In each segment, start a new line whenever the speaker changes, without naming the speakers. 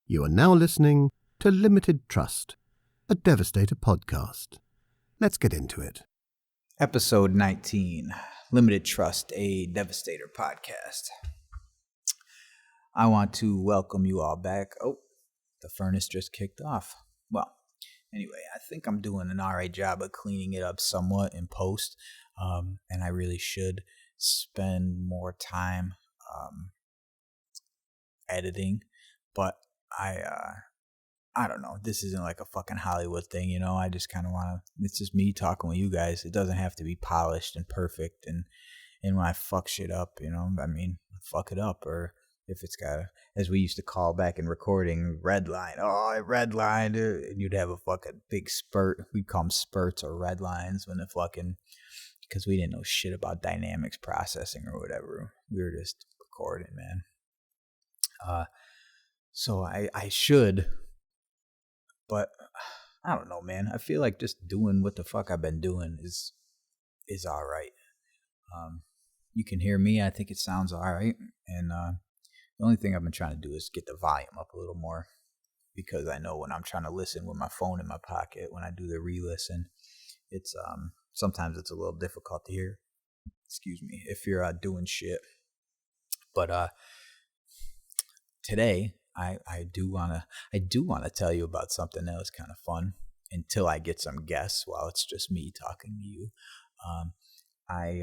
You are now listening to Limited Trust, a Devastator podcast. Let's get into it.
Episode 19, Limited Trust, a Devastator podcast. I want to welcome you all back. Oh, the furnace just kicked off. Well, anyway, I think I'm doing an alright job of cleaning it up somewhat in post, and I really should spend more time editing, but I don't know. This isn't like a fucking Hollywood thing, you know. I just kind of want to. It's just me talking with you guys. It doesn't have to be polished and perfect. And when I fuck shit up, you know, I mean, fuck it up. Or if it's got, as we used to call back in recording, red line. Oh, I redlined it. And you'd have a fucking big spurt. We'd call them spurts or red lines when the fucking, because we didn't know shit about dynamics processing or whatever. We were just recording, man. So I should, but I don't know, man. I feel like just doing what the fuck I've been doing is all right. You can hear me. I think it sounds all right. And the only thing I've been trying to do is get the volume up a little more, because I know when I'm trying to listen with my phone in my pocket, when I do the re-listen, it's sometimes it's a little difficult to hear. Excuse me, if you're doing shit. But today, I do wanna tell you about something that was kind of fun until I get some guests while it's just me talking to you. I've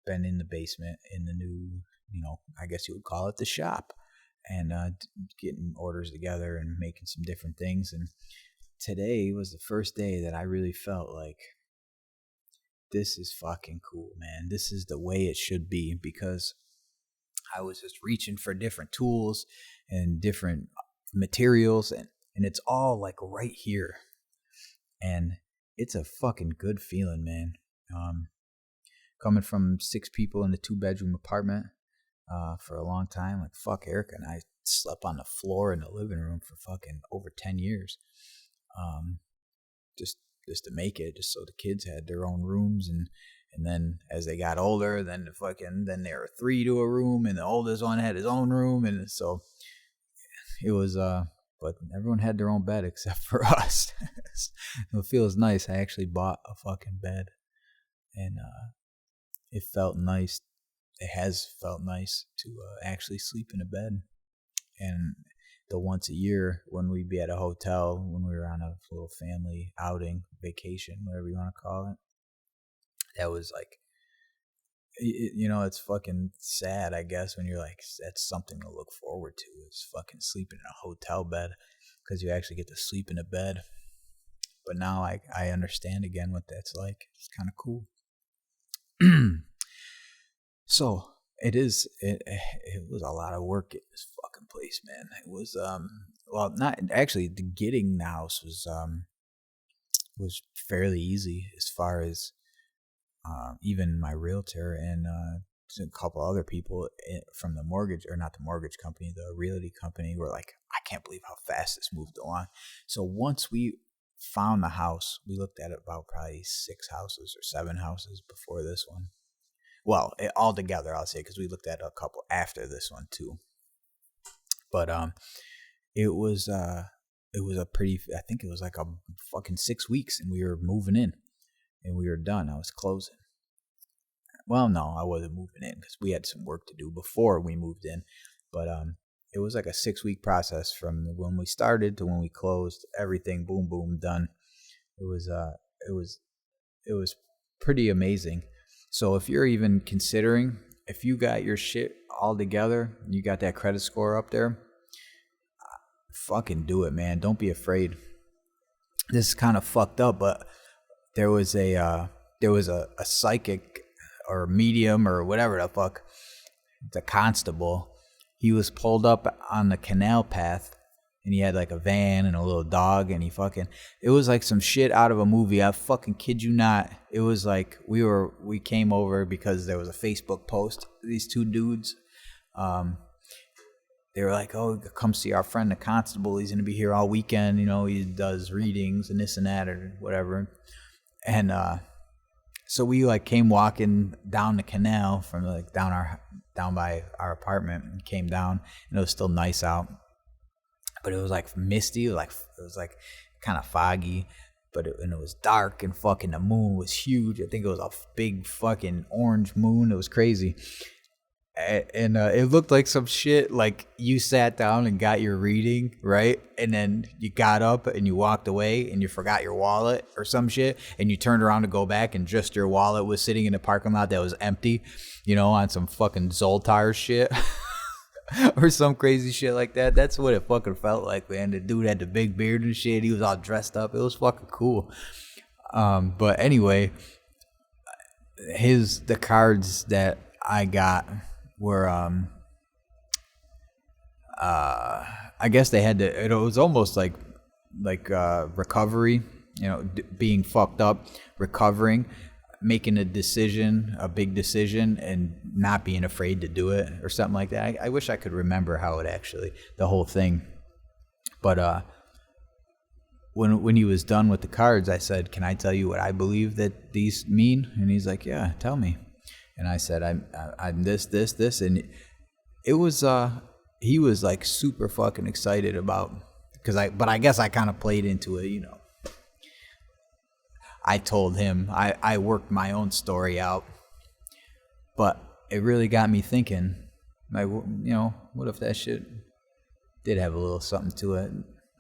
been in the basement in the new, you know, I guess you would call it the shop, and getting orders together and making some different things. And today was the first day that I really felt like this is fucking cool, man. This is the way it should be, because I was just reaching for different tools and different materials, and it's all like right here. And it's a fucking good feeling, man. Coming from 6 people in a 2-bedroom apartment for a long time, like fuck, Erica and I slept on the floor in the living room for fucking over 10 years. Just to make it, just so the kids had their own rooms, and then as they got older, then they were 3 to a room, and the oldest one had his own room, and so it was but everyone had their own bed except for us. It feels nice. I actually bought a fucking bed, and it felt nice. It has felt nice to actually sleep in a bed. And the once a year when we'd be at a hotel, when we were on a little family outing, vacation, whatever you want to call it, that was like, you know, it's fucking sad, I guess, when you're like, that's something to look forward to, is fucking sleeping in a hotel bed, because you actually get to sleep in a bed. But now I understand again what that's like. It's kind of cool. So it was a lot of work at this fucking place, man. It was well, not actually, the getting the house was fairly easy, as far as even my realtor and a couple other people from the mortgage, or not the mortgage company, the realty company, were like, I can't believe how fast this moved along. So once we found the house, we looked at about probably 6 houses or 7 houses before this one. Well, all together, I'll say, because we looked at a couple after this one too. But it was a pretty, I think it was like a fucking 6 weeks, and we were moving in, and we were done. I was closing. Well, no, I wasn't moving in, because we had some work to do before we moved in. But it was like a 6-week process from when we started to when we closed. Everything, boom, boom, done. It was pretty amazing. So if you're even considering, if you got your shit all together, you got that credit score up there, fucking do it, man. Don't be afraid. This is kind of fucked up, but there was a psychic or medium or whatever the fuck, the constable. He was pulled up on the canal path, and he had like a van and a little dog, and it was like some shit out of a movie. I fucking kid you not. It was like we came over because there was a Facebook post. These 2 dudes, they were like, oh, come see our friend the constable. He's going to be here all weekend. You know, he does readings and this and that or whatever. And So we like came walking down the canal from like down by our apartment and came down, and it was still nice out, but it was like misty. It was like kind of foggy, and it was dark, and fucking the moon was huge. I think it was a big fucking orange moon. It was crazy. And it looked like some shit like you sat down and got your reading, right? And then you got up and you walked away and you forgot your wallet or some shit, and you turned around to go back and just your wallet was sitting in a parking lot that was empty, on some fucking Zoltar shit or some crazy shit like that. That's what it fucking felt like, man. The dude had the big beard and shit. He was all dressed up. It was fucking cool. But anyway, the cards that I got were I guess they had to, it was almost like recovery, being fucked up, recovering, making a big decision, and not being afraid to do it or something like that. I wish I could remember how the whole thing. But when he was done with the cards, I said, "Can I tell you what I believe that these mean?" And he's like, "Yeah, tell me." And I said, I'm this, and it was, he was like super fucking excited about, but I guess I kind of played into it, I told him, I worked my own story out, but it really got me thinking, like, what if that shit did have a little something to it?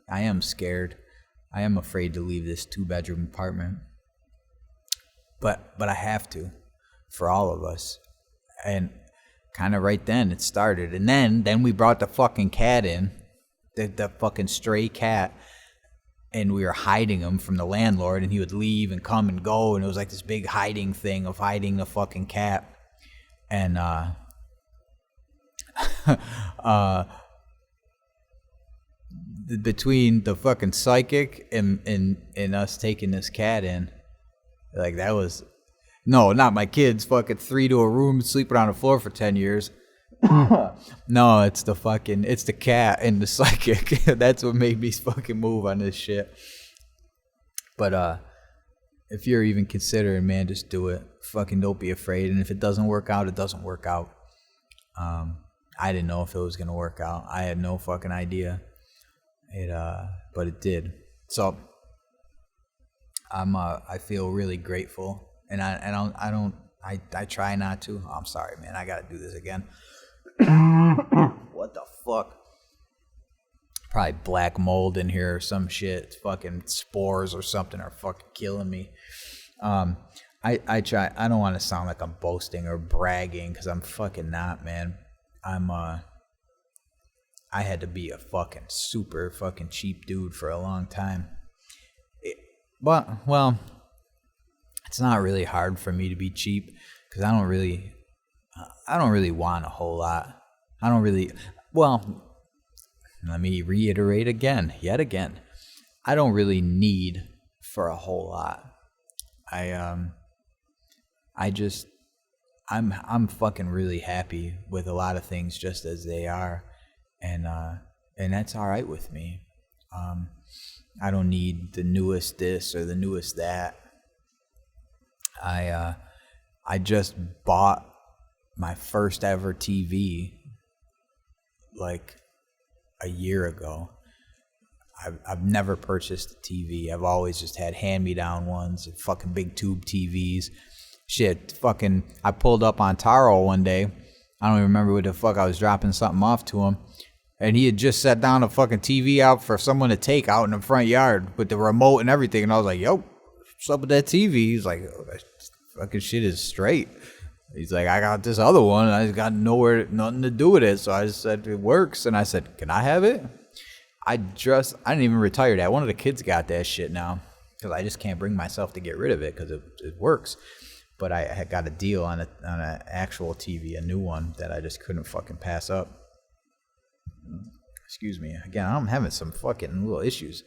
I am scared. I am afraid to leave this 2-bedroom apartment, but I have to. For all of us. And kind of right then it started, and then we brought the fucking cat in, the fucking stray cat, and we were hiding him from the landlord, and he would leave and come and go, and it was like this big hiding thing of hiding the fucking cat. And between the fucking psychic and us taking this cat in, like, that was, no, not my kids, fucking 3 to a room, sleeping on the floor for 10 years. No, it's the cat and the psychic. That's what made me fucking move on this shit. But if you're even considering, man, just do it. Fucking don't be afraid. And if it doesn't work out, it doesn't work out. I didn't know if it was gonna work out. I had no fucking idea. But it did. So I feel really grateful. And I try not to. Oh, I'm sorry, man. I gotta do this again. What the fuck? Probably black mold in here or some shit. It's fucking spores or something are fucking killing me. I try. I don't want to sound like I'm boasting or bragging, because I'm fucking not, man. I had to be a fucking super fucking cheap dude for a long time. Well, it's not really hard for me to be cheap, because I don't really want a whole lot. Well, let me reiterate yet again. I don't really need for a whole lot. I'm fucking really happy with a lot of things just as they are, and that's all right with me. I don't need the newest this or the newest that. I just bought my first ever TV like a year ago. I've never purchased a TV. I've always just had hand-me-down ones, fucking big tube TVs. Shit, fucking, I pulled up on Taro one day. I don't even remember what the fuck, I was dropping something off to him, and he had just set down a fucking TV out for someone to take out in the front yard with the remote and everything, and I was like, yo, what's up with that TV? He's like, oh, that fucking shit is straight. He's like, I got this other one, and I just got nothing to do with it, so I just said, it works, and I said, can I have it? I didn't even retire that. One of the kids got that shit now, because I just can't bring myself to get rid of it, because it works. But I had got a deal on an actual TV, a new one, that I just couldn't fucking pass up. Excuse me. Again, I'm having some fucking little issues.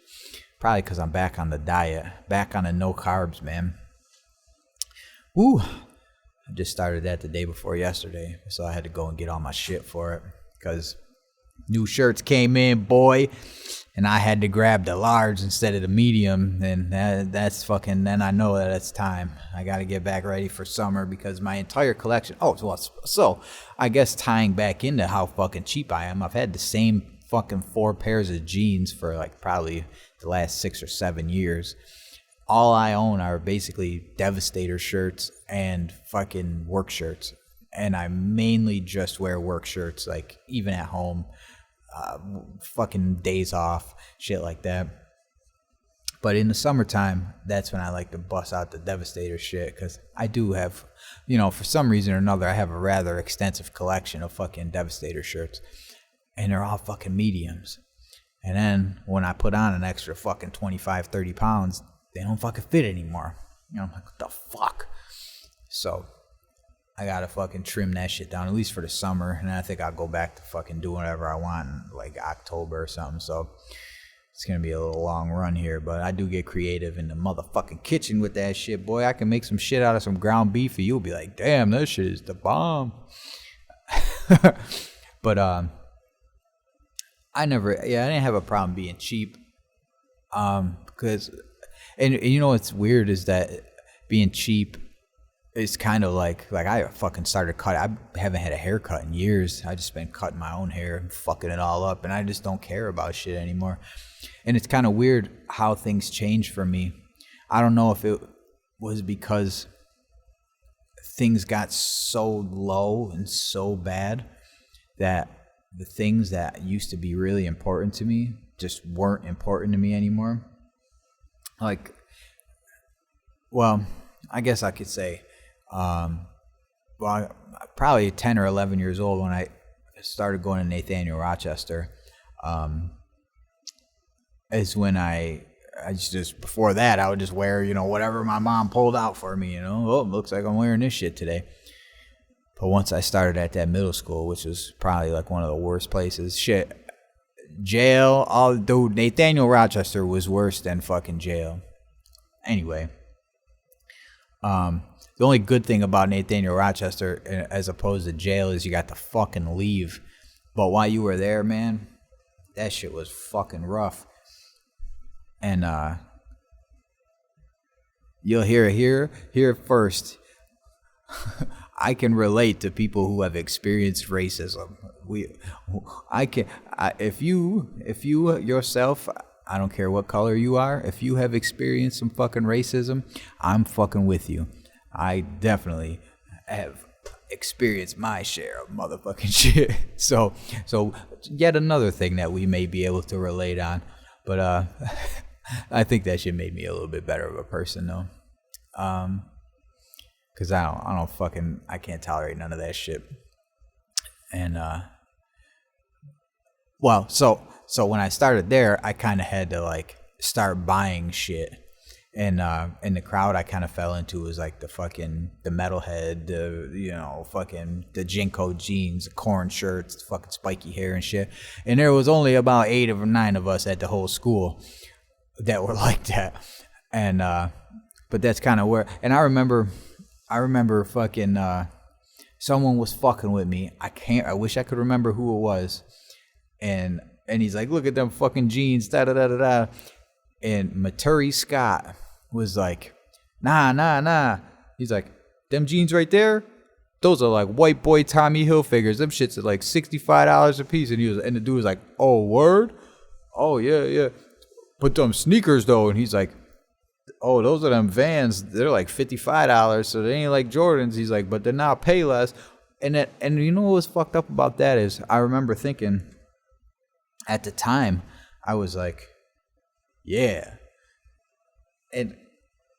Probably because I'm back on the diet. Back on the no carbs, man. Woo. I just started that the day before yesterday, so I had to go and get all my shit for it, because new shirts came in, boy. and I had to grab the large instead of the medium, then that's fucking, then I know that it's time. I got to get back ready for summer because my entire collection, so I guess tying back into how fucking cheap I am, I've had the same fucking 4 pairs of jeans for like probably the last 6 or 7 years. All I own are basically Devastator shirts and fucking work shirts. And I mainly just wear work shirts, like even at home, fucking days off, shit like that. But in the summertime, that's when I like to bust out the Devastator shit, because I do have, for some reason or another, I have a rather extensive collection of fucking Devastator shirts. And they're all fucking mediums. And then when I put on an extra fucking 25, 30 pounds, they don't fucking fit anymore. I'm like, what the fuck? So I gotta fucking trim that shit down, at least for the summer. And then I think I'll go back to fucking do whatever I want in like October or something. So it's gonna be a little long run here, but I do get creative in the motherfucking kitchen with that shit. Boy, I can make some shit out of some ground beef and you'll be like, damn, that shit is the bomb. But I didn't have a problem being cheap. Because, and what's weird is that being cheap is kind of like I fucking started cutting. I haven't had a haircut in years. I just been cutting my own hair and fucking it all up, and I just don't care about shit anymore. And it's kind of weird how things change for me. I don't know if it was because things got so low and so bad that the things that used to be really important to me just weren't important to me anymore. Like, well, I guess I could say, probably 10 or 11 years old when I started going to Nathaniel Rochester, is when I just, before that, I would just wear, whatever my mom pulled out for me, oh, it looks like I'm wearing this shit today. But once I started at that middle school, which was probably like one of the worst places, jail, dude, Nathaniel Rochester was worse than fucking jail. Anyway, the only good thing about Nathaniel Rochester as opposed to jail is you got to fucking leave. But while you were there, man, that shit was fucking rough. And you'll hear it first. I can relate to people who have experienced racism. If you yourself, I don't care what color you are, if you have experienced some fucking racism, I'm fucking with you. I definitely have experienced my share of motherfucking shit. So yet another thing that we may be able to relate on. But I think that shit made me a little bit better of a person though. Cause I can't tolerate none of that shit. And, so when I started there, I kind of had to like start buying shit. And, in the crowd I kind of fell into was like the metalhead, the Jinko jeans, the corn shirts, the fucking spiky hair and shit. And there was only about 8 or 9 of us at the whole school that were like that. And, but that's kind of where, and I remember fucking, someone was fucking with me. I wish I could remember who it was. And he's like, look at them fucking jeans, da da da da da. And Maturi Scott was like, nah. He's like, them jeans right there, those are like white boy Tommy Hilfigers. Them shits are like $65 a piece. And the dude was like, oh, word? Oh, yeah. But them sneakers though. And he's like, oh, those are them Vans. They're like $55, so they ain't like Jordans. He's like, but they're now pay less. And you know what was fucked up about that is I remember thinking at the time, I was like, yeah. And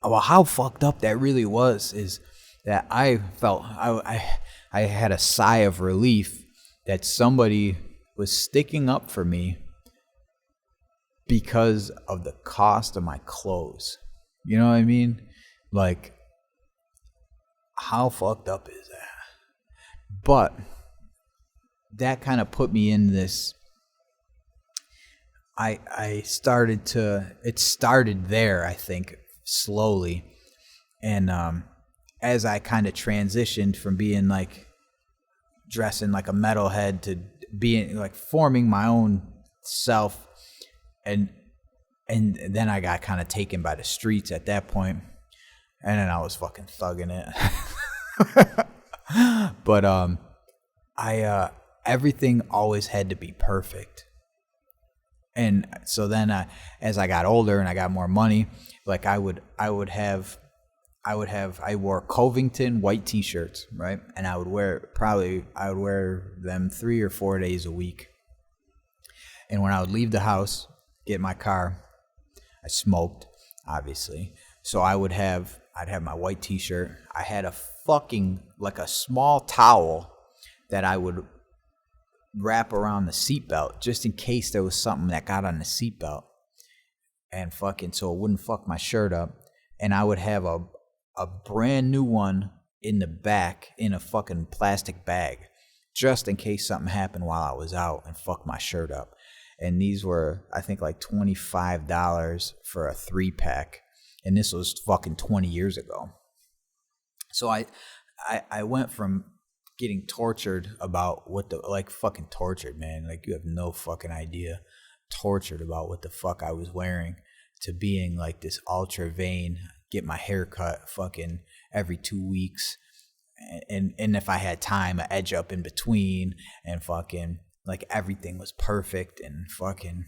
how fucked up that really was is that I felt I had a sigh of relief that somebody was sticking up for me because of the cost of my clothes. You know what I mean? Like, how fucked up is that? But that kind of put me in this. It started there, I think, slowly. And as I kind of transitioned from being like dressing like a metalhead to being like forming my own self and then I got kind of taken by the streets at that point, and then I was fucking thugging it. But I everything always had to be perfect. And so then as I got older and I got more money, like I wore Covington white t-shirts, right? And I would wear them 3 or 4 days a week. And when I would leave the house, get in my car, I smoked, obviously. So I'd have my white t-shirt. I had a fucking, like a small towel that I would wrap around the seatbelt just in case there was something that got on the seatbelt. And fucking, so it wouldn't fuck my shirt up. And I would have a brand new one in the back in a fucking plastic bag just in case something happened while I was out and fucked my shirt up. And these were, I think, like $25 for a 3-pack. And this was fucking 20 years ago. So I went from getting tortured about fucking tortured, man. Like, you have no fucking idea. Tortured about what the fuck I was wearing, to being like this ultra vain, get my hair cut fucking every 2 weeks. And if I had time, I edge up in between, and fucking like everything was perfect, and fucking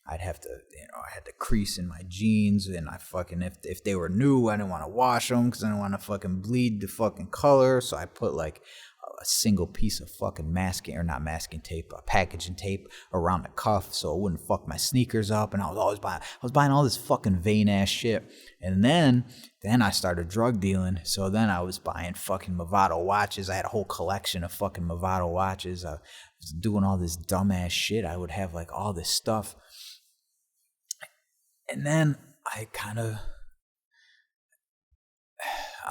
I'd have to, I had the crease in my jeans, and I fucking, if they were new, I didn't want to wash them because I didn't want to fucking bleed the fucking color. So I put like a single piece of fucking packaging tape around the cuff so it wouldn't fuck my sneakers up. And I was buying all this fucking vain ass shit. And then I started drug dealing. So then I was buying fucking Movado watches. I had a whole collection of fucking Movado watches. I was doing all this dumbass shit. I would have like all this stuff. And then I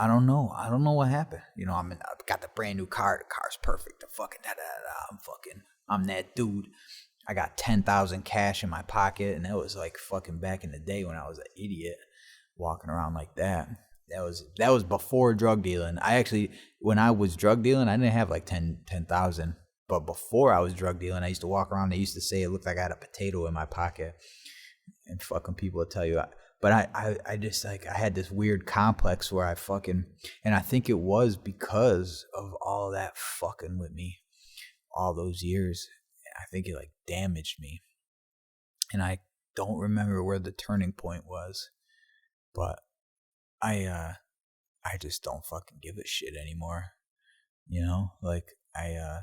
don't know what happened. I've got the brand new car. The car's perfect. The fucking I'm that dude. I got 10,000 cash in my pocket, and that was like fucking back in the day when I was an idiot walking around like that. That was before drug dealing. When I was drug dealing, I didn't have like 10,000. But before I was drug dealing, I used to walk around. They used to say it looked like I had a potato in my pocket. And fucking people would tell you, but I just like, I had this weird complex where and I think it was because of all that fucking with me all those years. I think it like damaged me, and I don't remember where the turning point was, but I just don't fucking give a shit anymore. Like I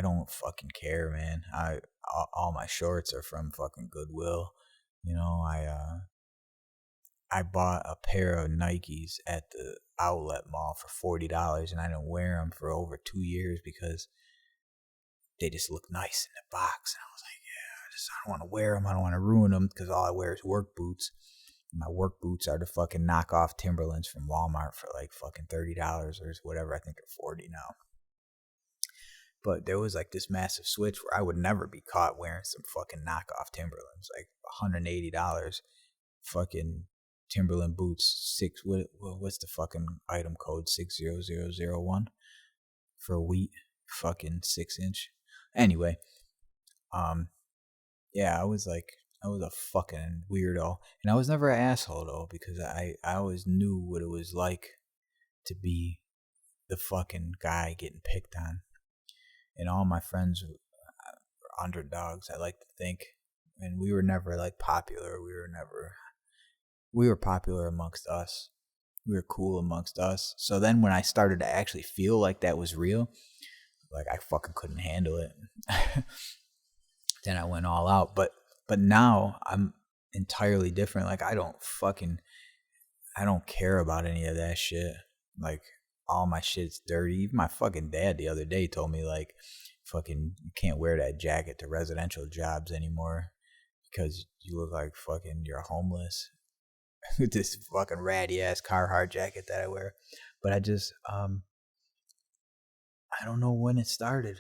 don't fucking care, man. All my shorts are from fucking Goodwill. I bought a pair of Nikes at the outlet mall for $40, and I didn't wear them for over 2 years because they just look nice in the box. And I was like, I don't want to wear them. I don't want to ruin them because all I wear is work boots. And my work boots are the fucking knockoff Timberlands from Walmart for like fucking $30 or whatever. I think they're $40 now. But there was like this massive switch where I would never be caught wearing some fucking knockoff Timberlands, like $180 fucking Timberland boots. What's the fucking item code? 60001 for wheat, fucking 6-inch. Anyway, yeah, I was a fucking weirdo, and I was never an asshole though, because I always knew what it was like to be the fucking guy getting picked on. And all my friends were underdogs, I like to think. And we were never like popular. We were popular amongst us. We were cool amongst us. So then when I started to actually feel like that was real, like I fucking couldn't handle it. Then I went all out. But now I'm entirely different. Like I don't care about any of that shit. Like all my shit's dirty. Even my fucking dad the other day told me like, fucking, you can't wear that jacket to residential jobs anymore because you look like fucking you're homeless. With this fucking ratty ass Carhartt jacket that I wear. But I just I don't know when it started,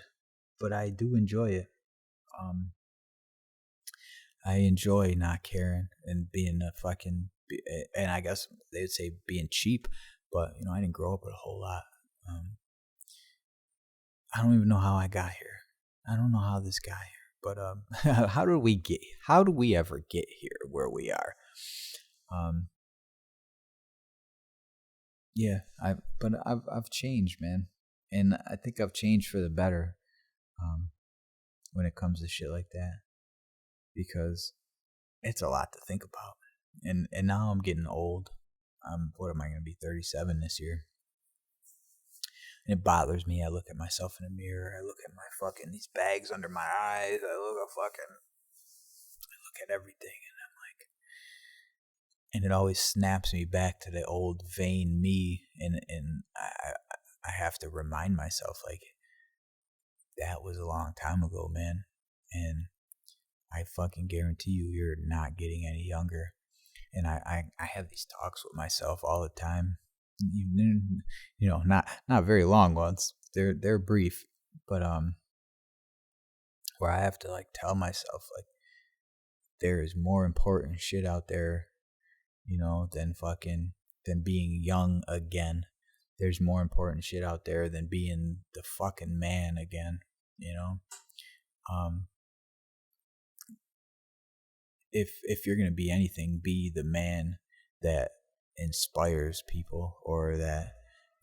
but I do enjoy it. I enjoy not caring and being and I guess they'd say being cheap, but I didn't grow up with a whole lot. I don't even know how I got here. I don't know how this got here, but how do we ever get here where we are? Yeah, I've changed, man, and I think I've changed for the better. When it comes to shit like that, because it's a lot to think about, and now I'm getting old. What am I going to be? 37 this year. And it bothers me. I look at myself in the mirror. I look at my fucking these bags under my eyes. I look at everything, and it always snaps me back to the old vain me, and I have to remind myself, like, that was a long time ago, man, and I fucking guarantee you're not getting any younger. And I have these talks with myself all the time. Not very long ones. They're brief, but where I have to, like, tell myself, like, there is more important shit out there, than being young again. There's more important shit out there than being the fucking man again, If you're going to be anything, be the man that inspires people, or that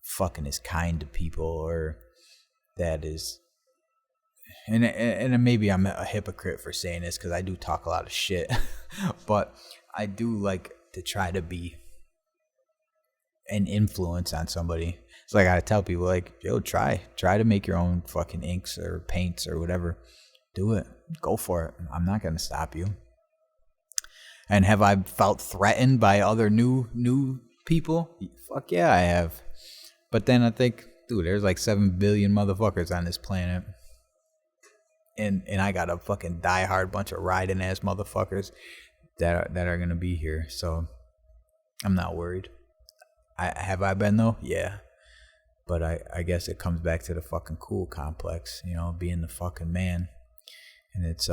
fucking is kind to people, or that is, and maybe I'm a hypocrite for saying this, because I do talk a lot of shit, but I do like to try to be an influence on somebody. So I gotta tell people, like, yo, try to make your own fucking inks or paints or whatever. Do it. Go for it. I'm not gonna stop you. And have I felt threatened by other new people? Fuck yeah, I have. But then I think, dude, there's like 7 billion motherfuckers on this planet. And I got a fucking diehard bunch of riding ass motherfuckers that are gonna be here. So I'm not worried. Have I been though? Yeah. But I guess it comes back to the fucking cool complex, being the fucking man. And it's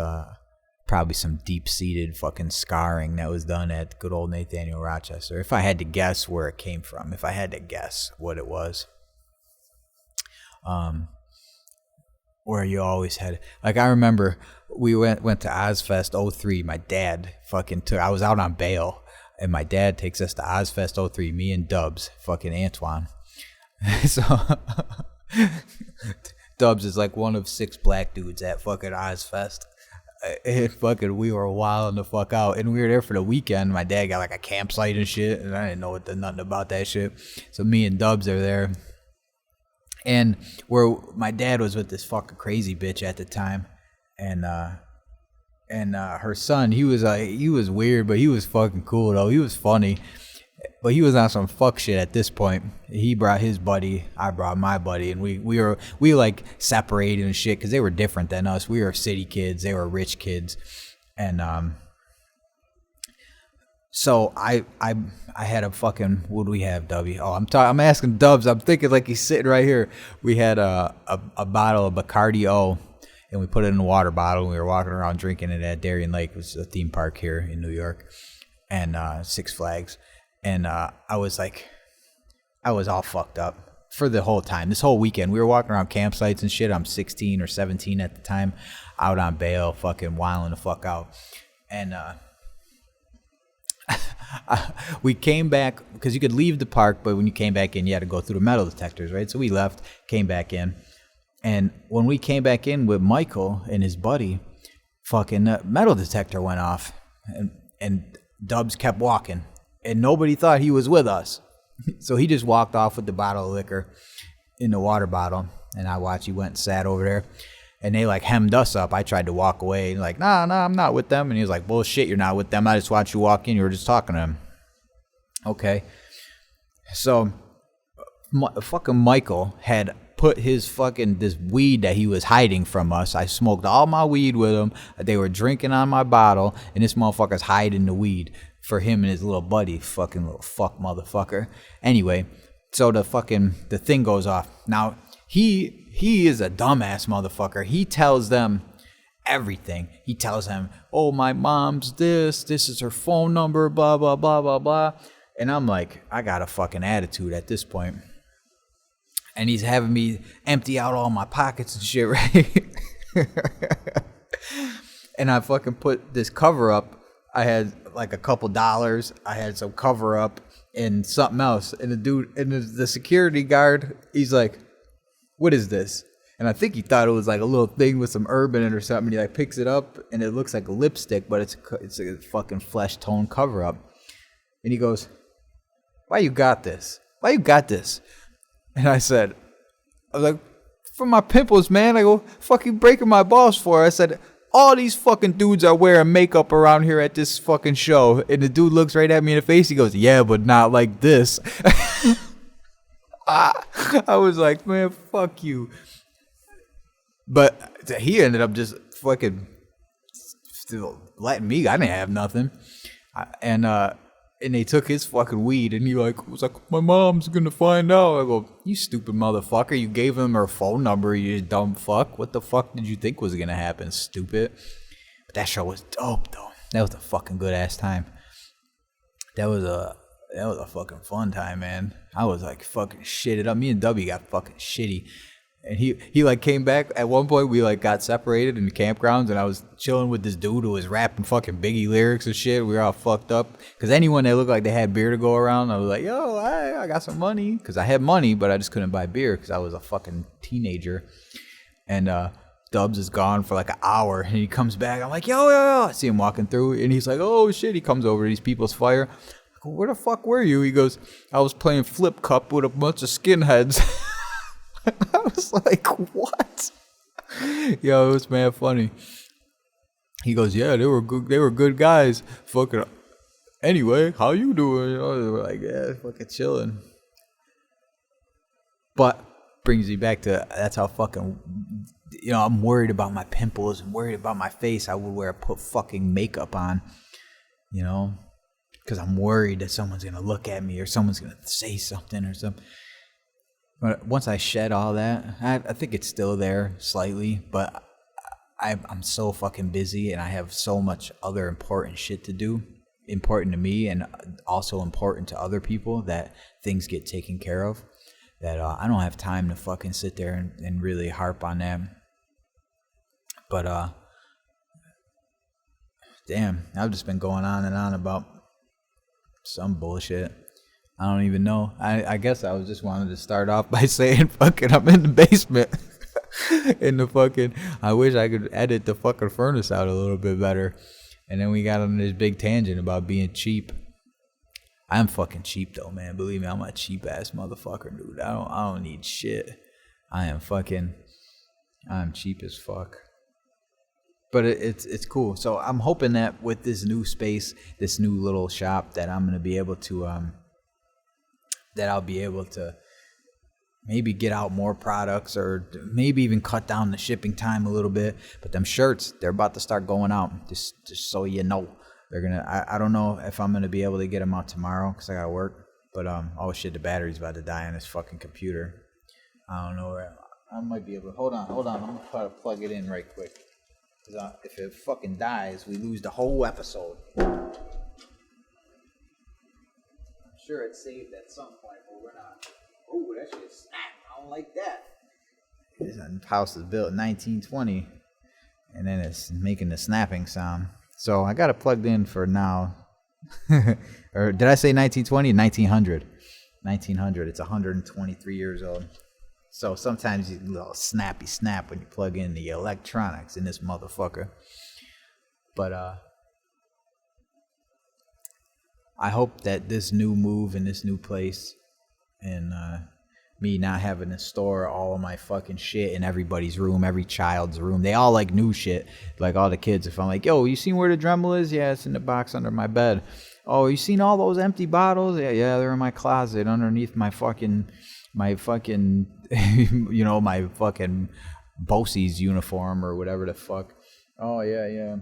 probably some deep-seated fucking scarring that was done at good old Nathaniel Rochester. If I had to guess where it came from, if I had to guess what it was, where you always had, like, I remember we went to Ozfest 03. My dad I was out on bail, and my dad takes us to Ozfest 03, me and Dubs, fucking Antoine. So Dubs is like one of 6 black dudes at fucking Ozfest. And fucking, we were wilding the fuck out, and we were there for the weekend. My dad got like a campsite and shit, and I didn't know nothing about that shit. So me and Dubs are there, and where my dad was with this fucking crazy bitch at the time, and her son, he was weird, but he was fucking cool though. He was funny, but he was on some fuck shit at this point. He brought his buddy, I brought my buddy, and we like separated and shit because they were different than us. We were city kids, they were rich kids, and so I had a fucking, what do we have, W? Oh, I'm asking Dubs. I'm thinking like he's sitting right here. We had a bottle of Bacardi O, and we put it in a water bottle, and we were walking around drinking it at Darien Lake, which is a theme park here in New York, and Six Flags. And I was all fucked up for the whole time. This whole weekend, we were walking around campsites and shit. I'm 16 or 17 at the time, out on bail, fucking wilding the fuck out. And we came back, because you could leave the park, but when you came back in, you had to go through the metal detectors, right? So we left, came back in. And when we came back in with Michael and his buddy, fucking metal detector went off. And Dubs kept walking. And nobody thought he was with us. So he just walked off with the bottle of liquor in the water bottle. And I watched, he went and sat over there. And they like hemmed us up. I tried to walk away. And like, nah, I'm not with them. And he was like, bullshit, you're not with them. I just watched you walk in. You were just talking to him. Okay. So fucking Michael had put his fucking, this weed that he was hiding from us. I smoked all my weed with him. They were drinking on my bottle. And this motherfucker's hiding the weed for him and his little buddy, fucking little fuck motherfucker. Anyway, so the thing goes off. Now, he is a dumbass motherfucker. He tells them everything. He tells them, oh, my mom's this is her phone number, blah, blah, blah, blah, blah. And I'm like, I got a fucking attitude at this point. And he's having me empty out all my pockets and shit, right? and I fucking put this cover up. I had like a couple dollars. I had some cover up and something else. And the dude, and the security guard, he's like, "What is this?" And I think he thought it was like a little thing with some herb in it or something. And he like picks it up, and it looks like a lipstick, but it's a fucking flesh tone cover up. And he goes, "Why you got this? Why you got this?" And I was like, "For my pimples, man." I go, "Fucking breaking my balls for?" I said, "All these fucking dudes are wearing makeup around here at this fucking show." And the dude looks right at me in the face. He goes, "Yeah, but not like this." I was like, "Man, fuck you." But he ended up just fucking still letting me. I didn't have nothing. And they took his fucking weed, and he was like, "My mom's gonna find out." I go, "You stupid motherfucker. You gave him her phone number, you dumb fuck. What the fuck did you think was gonna happen, stupid?" But that show was dope, though. That was a fucking good ass time. That was a fucking fun time, man. I was like fucking shitted up. Me and W got fucking shitty. And he like came back at one point. We like got separated in the campgrounds, and I was chilling with this dude who was rapping fucking Biggie lyrics and shit. We were all fucked up because anyone that looked like they had beer to go around, I was like, "Yo, I got some money," because I had money, but I just couldn't buy beer because I was a fucking teenager. And Dubs is gone for like an hour, and he comes back. I'm like, "Yo." I see him walking through, and he's like, "Oh shit!" He comes over to these people's fire. I go, "Where the fuck were you?" He goes, "I was playing flip cup with a bunch of skinheads." I was like, "What?" Yo, it was mad funny. He goes, "Yeah, they were good guys. Fucking anyway, how you doing?" You know, they were like, "Yeah, fucking chilling." But brings me back to that's how fucking, you know, I'm worried about my pimples. I'm worried about my face. I would put fucking makeup on, you know, because I'm worried that someone's gonna look at me or someone's gonna say something or something. But once I shed all that, I think it's still there slightly, but I'm so fucking busy and I have so much other important shit to do, important to me and also important to other people, that things get taken care of, that I don't have time to fucking sit there and really harp on that. But damn, I've just been going on and on about some bullshit. I don't even know. I guess I was just wanted to start off by saying fucking I'm in the basement. In the fucking, I wish I could edit the fucking furnace out a little bit better. And then we got on this big tangent about being cheap. I'm fucking cheap though, man. Believe me, I'm a cheap ass motherfucker, dude. I don't need shit. I'm cheap as fuck. But it's cool. So I'm hoping that with this new space, this new little shop, that I'm gonna be able to that I'll be able to maybe get out more products or maybe even cut down the shipping time a little bit. But them shirts, they're about to start going out. Just so you know, they're gonna. I don't know if I'm gonna be able to get them out tomorrow because I gotta work. But oh shit, the battery's about to die on this fucking computer. I don't know where I might be able to. Hold on. I'm gonna try to plug it in right quick. Because if it fucking dies, we lose the whole episode. Sure, it's saved at some point, but we're not. Oh, that shit snapped. I don't like that. This house is built in 1920, and then it's making the snapping sound. So I got it plugged in for now. Or did I say 1920? 1900. 1900. It's 123 years old. So sometimes you little snappy snap when you plug in the electronics in this motherfucker. But I hope that this new move in this new place and me not having to store all of my fucking shit in everybody's room, every child's room. They all like new shit. Like all the kids, if I'm like, "Yo, you seen where the Dremel is?" "Yeah, it's in the box under my bed." "Oh, you seen all those empty bottles?" Yeah, they're in my closet underneath my fucking, you know, my fucking BOSI's uniform or whatever the fuck. "Oh, yeah.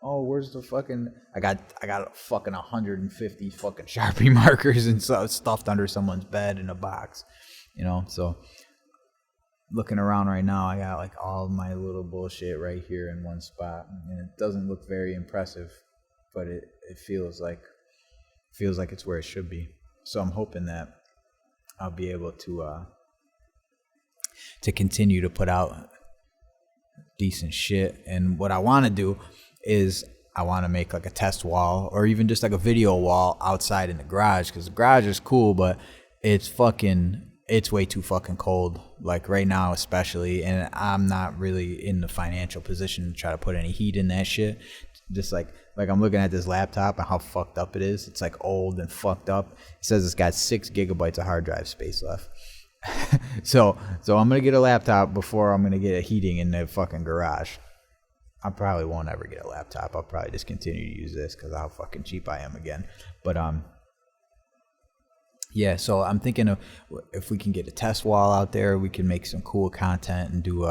Oh, where's the fucking..." I got fucking 150 fucking Sharpie markers and stuff stuffed under someone's bed in a box, you know. So looking around right now, I got like all my little bullshit right here in one spot, and it doesn't look very impressive, but it feels like it's where it should be. So I'm hoping that I'll be able to continue to put out decent shit. And what I want to do is I want to make like a test wall or even just like a video wall outside in the garage, because the garage is cool, but it's way too fucking cold, like right now especially, and I'm not really in the financial position to try to put any heat in that shit. Just like I'm looking at this laptop and how fucked up it is. It's like old and fucked up. It says it's got 6 gigabytes of hard drive space left. so I'm gonna get a laptop before I'm gonna get a heating in the fucking garage. I probably won't ever get a laptop. I'll probably just continue to use this because of how fucking cheap I am again. But yeah, so I'm thinking of if we can get a test wall out there, we can make some cool content and do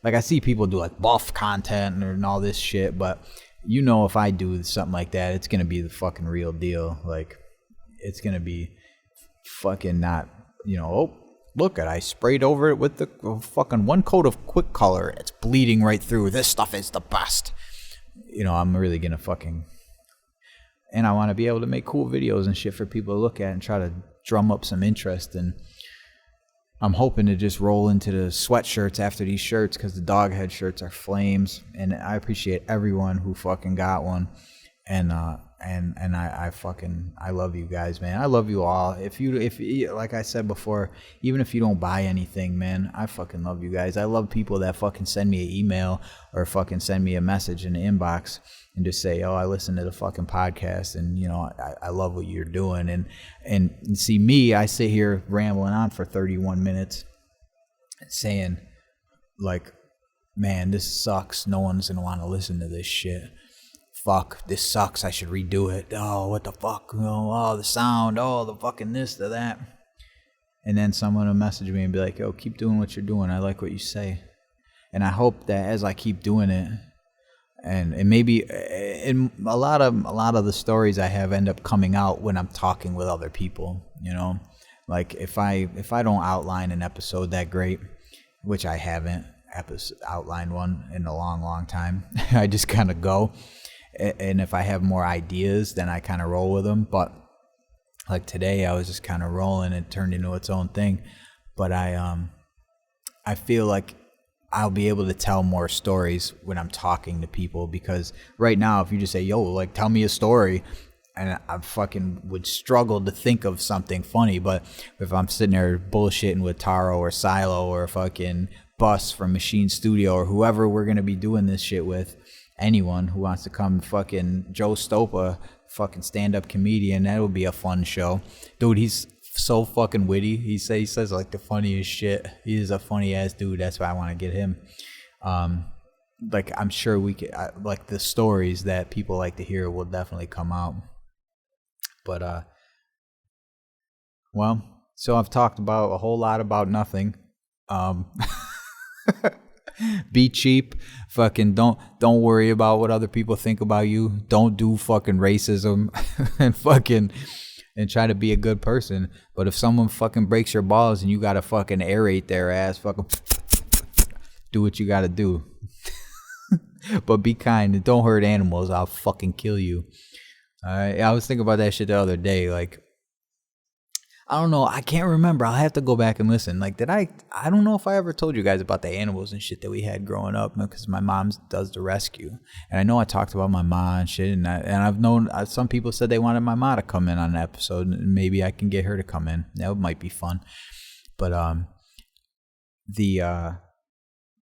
like I see people do like buff content and all this shit, but you know, if I do something like that, it's gonna be the fucking real deal. Like, it's gonna be fucking not, you know, oh, look at, I sprayed over it with the fucking 1 coat of quick color. It's bleeding right through. This stuff is the best. You know, I'm really gonna fucking, and I want to be able to make cool videos and shit for people to look at and try to drum up some interest. And I'm hoping to just roll into the sweatshirts after these shirts, because the dog head shirts are flames, and I appreciate everyone who fucking got one. And I love you guys, man. I love you all. If like I said before, even if you don't buy anything, man, I fucking love you guys. I love people that fucking send me an email or fucking send me a message in the inbox and just say, oh, I listened to the fucking podcast, and you know, I love what you're doing. And see me, I sit here rambling on for 31 minutes saying like, man, this sucks. No one's gonna want to listen to this shit. Fuck, this sucks. I should redo it. Oh, what the fuck? Oh, the sound. Oh, the fucking this, the that. And then someone will message me and be like, yo, keep doing what you're doing. I like what you say. And I hope that as I keep doing it, and maybe in a lot of the stories I have end up coming out when I'm talking with other people, you know? Like if I don't outline an episode that great, which I haven't outlined one in a long time, I just kind of go. And if I have more ideas, then I kind of roll with them. But like today, I was just kind of rolling. It turned into its own thing. But I feel like I'll be able to tell more stories when I'm talking to people, because right now, if you just say, yo, like, tell me a story, and I fucking would struggle to think of something funny. But if I'm sitting there bullshitting with Taro or Silo or fucking Bus from Machine Studio or whoever we're going to be doing this shit with, anyone who wants to come, fucking Joe Stopa, fucking stand-up comedian, that would be a fun show. Dude, he's so fucking witty. He says like the funniest shit. He is a funny ass dude. That's why I want to get him. Like I'm sure we could, like the stories that people like to hear will definitely come out. But well, so I've talked about a whole lot about nothing. Be cheap. Fucking don't worry about what other people think about you. Don't do fucking racism and try to be a good person. But if someone fucking breaks your balls and you gotta fucking aerate their ass, fucking do what you gotta do. But be kind and don't hurt animals. I'll fucking kill you. Alright, I was thinking about that shit the other day. Like, I don't know. I can't remember. I'll have to go back and listen. Like, I don't know if I ever told you guys about the animals and shit that we had growing up, because my mom does the rescue. And I know I talked about my mom and shit. And I've known some people said they wanted my mom to come in on an episode. And maybe I can get her to come in. That might be fun. But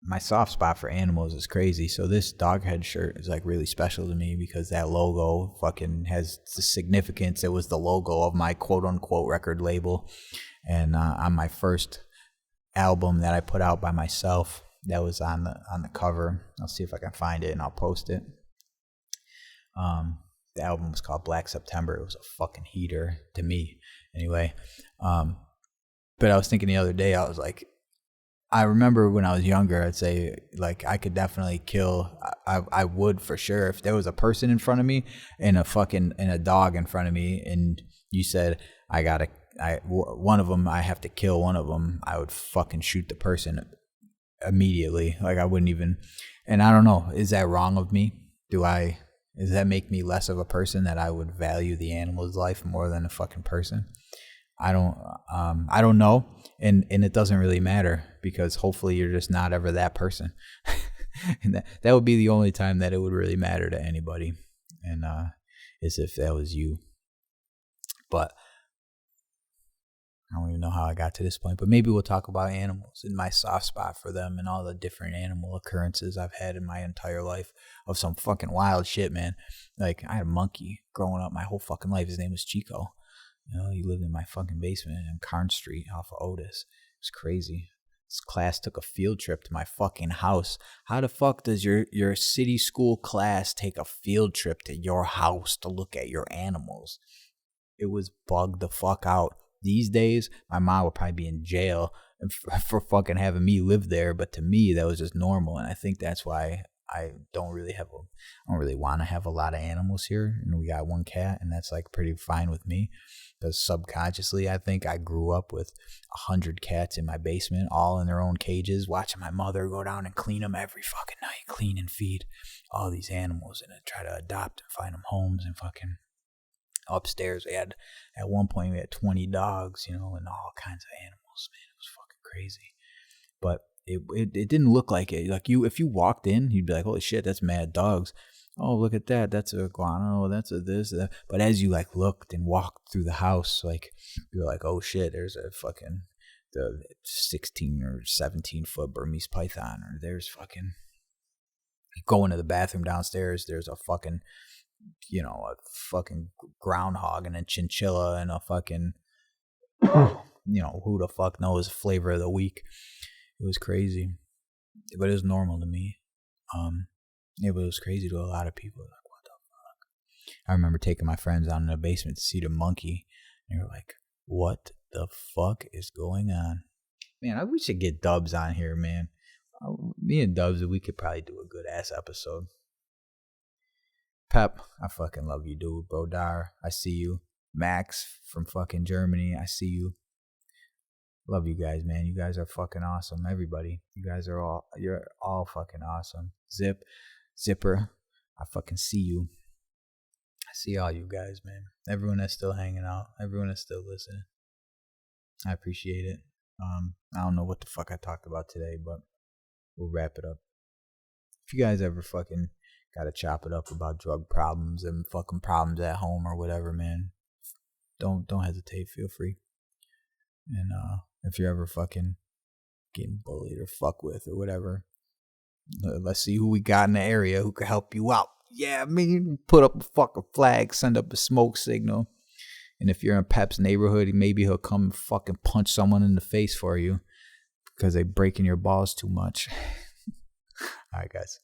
my soft spot for animals is crazy. So this dog head shirt is like really special to me because that logo fucking has the significance. It was the logo of my quote unquote record label. And on my first album that I put out by myself, that was on the cover. I'll see if I can find it and I'll post it. The album was called Black September. It was a fucking heater to me anyway. But I was thinking the other day, I was like, I remember when I was younger, I'd say, like, I could definitely kill. I would for sure. If there was a person in front of me and a dog in front of me, and you said, one of them, I have to kill one of them, I would fucking shoot the person immediately. Like, I wouldn't even, and I don't know, is that wrong of me? Does that make me less of a person that I would value the animal's life more than a fucking person? I don't know, and it doesn't really matter, because hopefully you're just not ever that person. And that would be the only time that it would really matter to anybody. And is if that was you. But I don't even know how I got to this point, but maybe we'll talk about animals and my soft spot for them and all the different animal occurrences I've had in my entire life of some fucking wild shit, man. Like, I had a monkey growing up my whole fucking life. His name was Chico. You know, he lived in my fucking basement in Carn Street off of Otis. It was crazy. This class took a field trip to my fucking house. How the fuck does your city school class take a field trip to your house to look at your animals? It was bugged the fuck out. These days, my mom would probably be in jail for fucking having me live there. But to me, that was just normal. And I think that's why I don't really want to have a lot of animals here. And we got one cat, and that's like pretty fine with me. Because subconsciously, I think I grew up with 100 cats in my basement, all in their own cages, watching my mother go down and clean them every fucking night, clean and feed all these animals and try to adopt and find them homes and fucking... Upstairs, at one point we had 20 dogs, you know, and all kinds of animals. Man, it was fucking crazy. But it didn't look like it. Like, if you walked in, you'd be like, holy shit, that's mad dogs. Oh, look at that. That's a guano. That's a this. That. But as you like looked and walked through the house, like, you're like, oh shit, there's a fucking the 16 or 17 foot Burmese python, or there's fucking... You go into the bathroom downstairs, there's a fucking... You know, a fucking groundhog and a chinchilla and a fucking, you know, who the fuck knows flavor of the week. It was crazy, but it was normal to me. Yeah, but it was crazy to a lot of people. Like, what the fuck? I remember taking my friends down in the basement to see the monkey, and they were like, what the fuck is going on? Man, we should get Dubs on here, man. Me and Dubs, we could probably do a good ass episode. Pep, I fucking love you, dude. Brodar, I see you. Max from fucking Germany, I see you. Love you guys, man. You guys are fucking awesome. Everybody. You're all fucking awesome. Zipper, I fucking see you. I see all you guys, man. Everyone that's still hanging out. Everyone that's still listening. I appreciate it. I don't know what the fuck I talked about today, but we'll wrap it up. If you guys ever fucking gotta chop it up about drug problems and fucking problems at home or whatever, man, don't hesitate. Feel free. And if you're ever fucking getting bullied or fucked with or whatever, let's see who we got in the area who could help you out. Yeah, I mean, put up a fucking flag, send up a smoke signal. And if you're in Pep's neighborhood, maybe he'll come and fucking punch someone in the face for you because they breaking your balls too much. All right, guys.